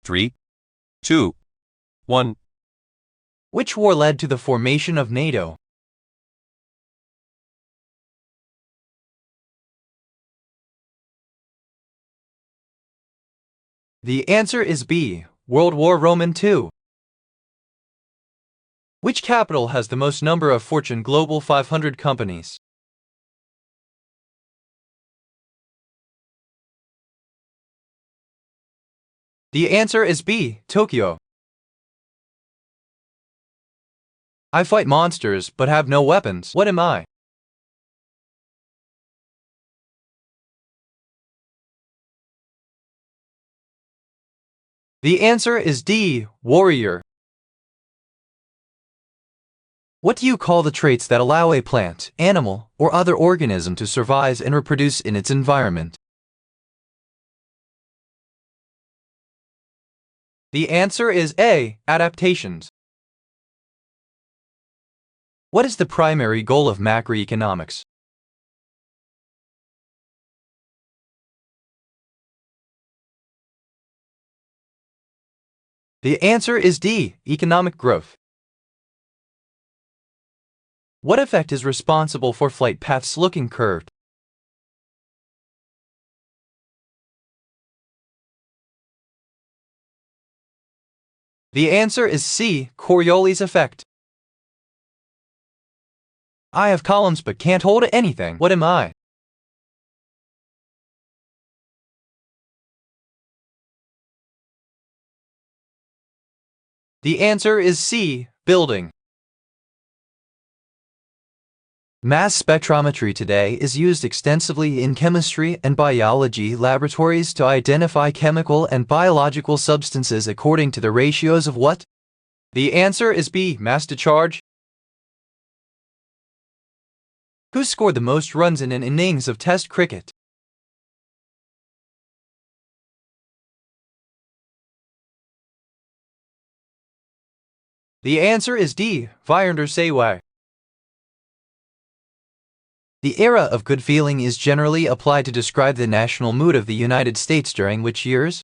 3, 2, 1. Which war led to the formation of NATO? The answer is B. World War Roman II. Which capital has the most number of Fortune Global 500 companies? The answer is B. Tokyo. I fight monsters but have no weapons. What am I? The answer is D. Warrior. What do you call the traits that allow a plant, animal, or other organism to survive and reproduce in its environment? The answer is A. Adaptations. What is the primary goal of macroeconomics? The answer is D. Economic growth. What effect is responsible for flight paths looking curved? The answer is C. Coriolis effect. I have columns but can't hold anything. What am I? The answer is C. Building. Mass spectrometry today is used extensively in chemistry and biology laboratories to identify chemical and biological substances according to the ratios of what? The answer is B. Mass to charge. Who scored the most runs in an innings of Test cricket? The answer is D. Virender Sehwag. The era of good feeling is generally applied to describe the national mood of the United States during which years?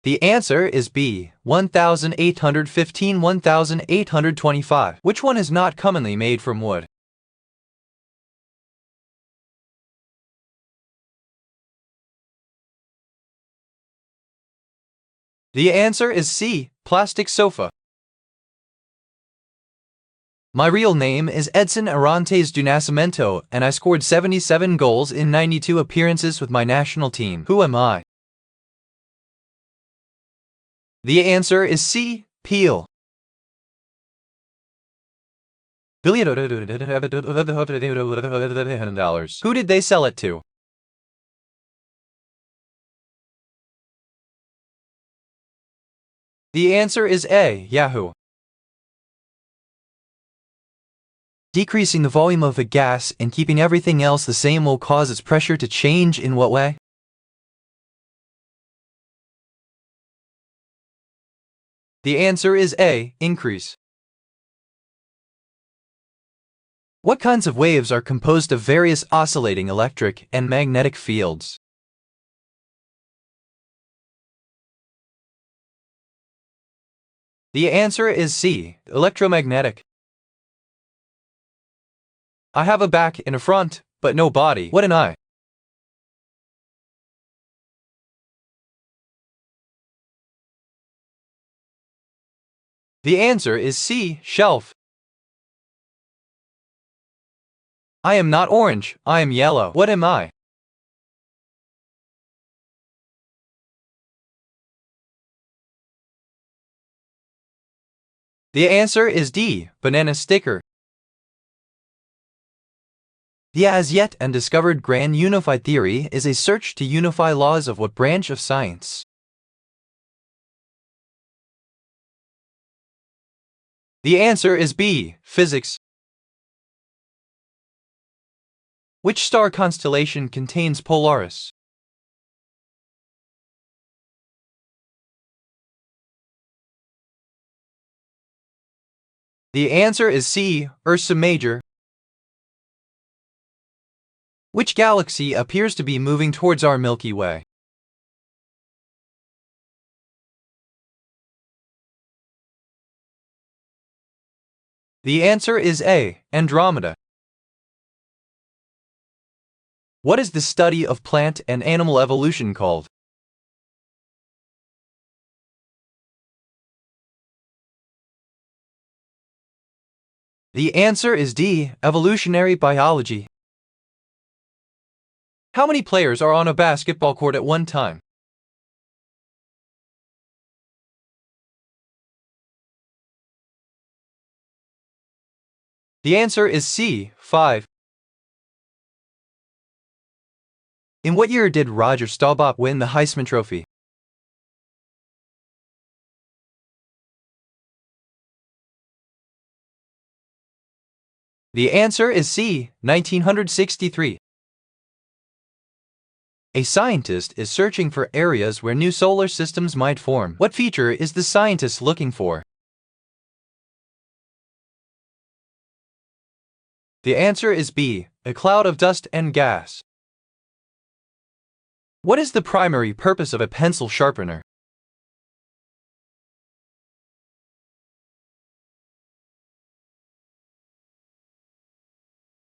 The answer is B. 1815–1825. Which one is not commonly made from wood? The answer is C. Plastic sofa. My real name is Edson Arantes do Nascimento, and I scored 77 goals in 92 appearances with my national team. Who am I? The answer is C. Peel. Who did they sell it to? The answer is A. Yahoo. Decreasing the volume of a gas and keeping everything else the same will cause its pressure to change in what way? The answer is A. Increase. What kinds of waves are composed of various oscillating electric and magnetic fields? The answer is C. Electromagnetic. I have a back and a front, but no body. What am I? The answer is C. Shelf. I am not orange, I am yellow. What am I? The answer is D. Banana sticker. The as yet undiscovered grand unified theory is a search to unify laws of what branch of science? The answer is B. Physics. Which star constellation contains Polaris? The answer is C. Ursa Major. Which galaxy appears to be moving towards our Milky Way? The answer is A, Andromeda. What is the study of plant and animal evolution called? The answer is D, evolutionary biology. How many players are on a basketball court at one time? The answer is C, 5. In what year did Roger Staubach win the Heisman Trophy? The answer is C, 1963. A scientist is searching for areas where new solar systems might form. What feature is the scientist looking for? The answer is B, a cloud of dust and gas. What is the primary purpose of a pencil sharpener?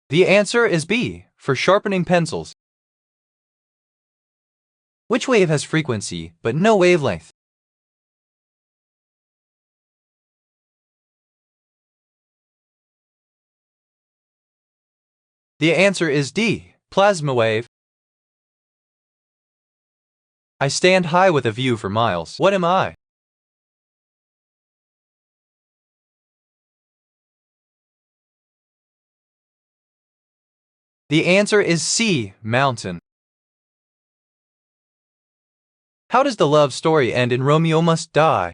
The answer is B, for sharpening pencils. Which wave has frequency but no wavelength? The answer is D, plasma wave. I stand high with a view for miles. What am I? The answer is C, mountain. How does the love story end in Romeo Must Die?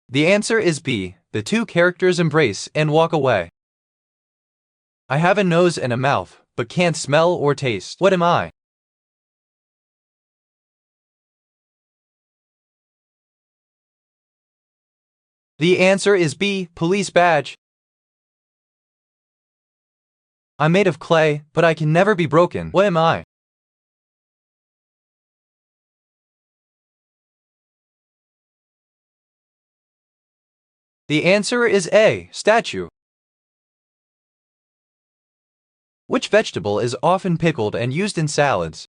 The answer is B, the two characters embrace and walk away. I have a nose and a mouth, but can't smell or taste. What am I? The answer is B, police badge. I'm made of clay, but I can never be broken. What am I? The answer is A, statue. Which vegetable is often pickled and used in salads?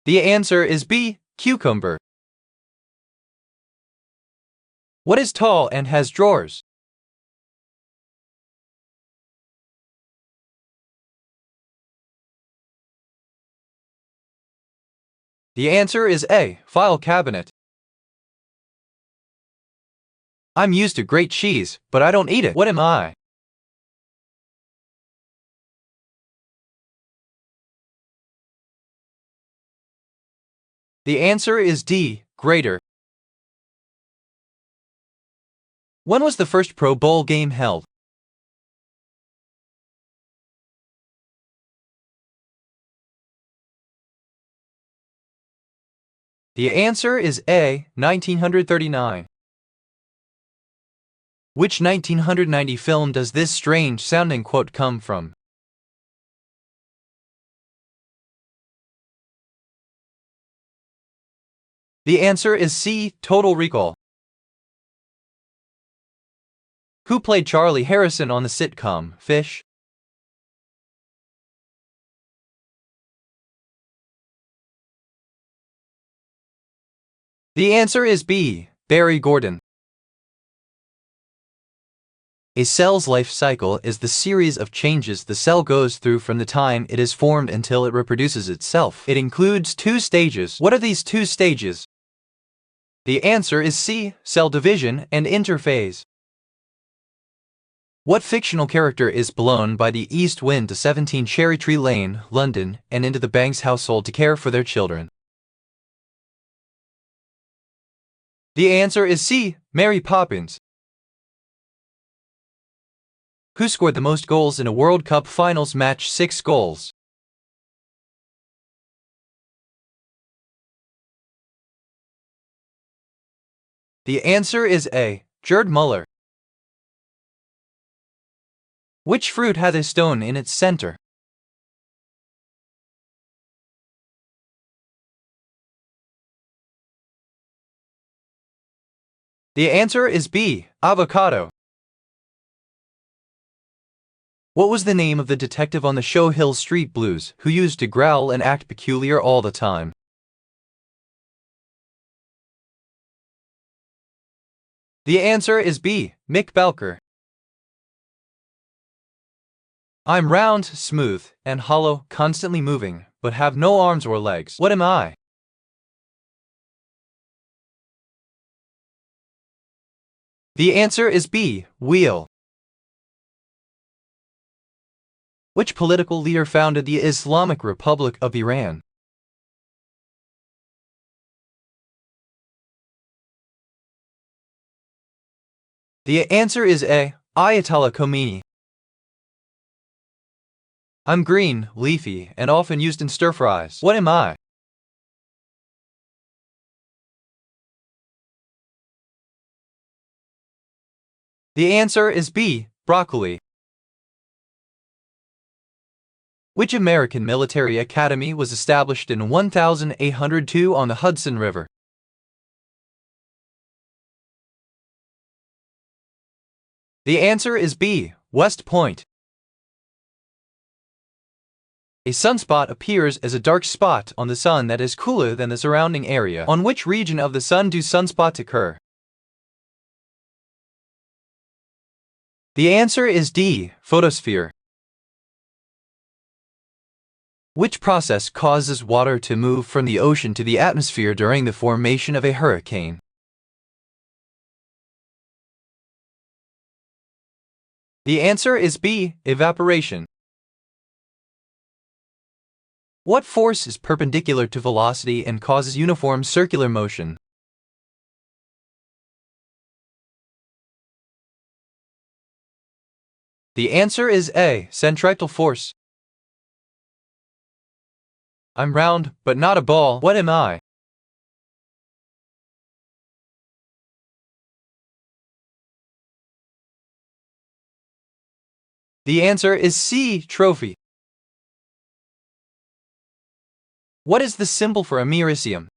The answer is B, cucumber. What is tall and has drawers? The answer is A, file cabinet. I'm used to great cheese, but I don't eat it. What am I? The answer is D, grater. When was the first Pro Bowl game held? The answer is A, 1939. Which 1990 film does this strange-sounding quote come from? The answer is C, Total Recall. Who played Charlie Harrison on the sitcom Fish? The answer is B, Barry Gordon. A cell's life cycle is the series of changes the cell goes through from the time it is formed until it reproduces itself. It includes 2 stages. What are these 2 stages? The answer is C, cell division and interphase. What fictional character is blown by the east wind to 17 Cherry Tree Lane, London, and into the Banks household to care for their children? The answer is C, Mary Poppins. Who scored the most goals in a World Cup Finals match? 6 goals. The answer is A. Gerd Müller. Which fruit has a stone in its center? The answer is B. Avocado. What was the name of the detective on the show Hill Street Blues who used to growl and act peculiar all the time? The answer is B. Mick Belker. I'm round, smooth, and hollow, constantly moving, but have no arms or legs. What am I? The answer is B. Wheel. Which political leader founded the Islamic Republic of Iran? The answer is A. Ayatollah Khomeini. I'm green, leafy, and often used in stir-fries. What am I? The answer is B. Broccoli. Which American military academy was established in 1802 on the Hudson River? The answer is B. West Point. A sunspot appears as a dark spot on the sun that is cooler than the surrounding area. On which region of the sun do sunspots occur? The answer is D. Photosphere. Which process causes water to move from the ocean to the atmosphere during the formation of a hurricane? The answer is B. Evaporation. What force is perpendicular to velocity and causes uniform circular motion? The answer is A. Centripetal force. I'm round, but not a ball. What am I? The answer is C. Trophy. What is the symbol for americium?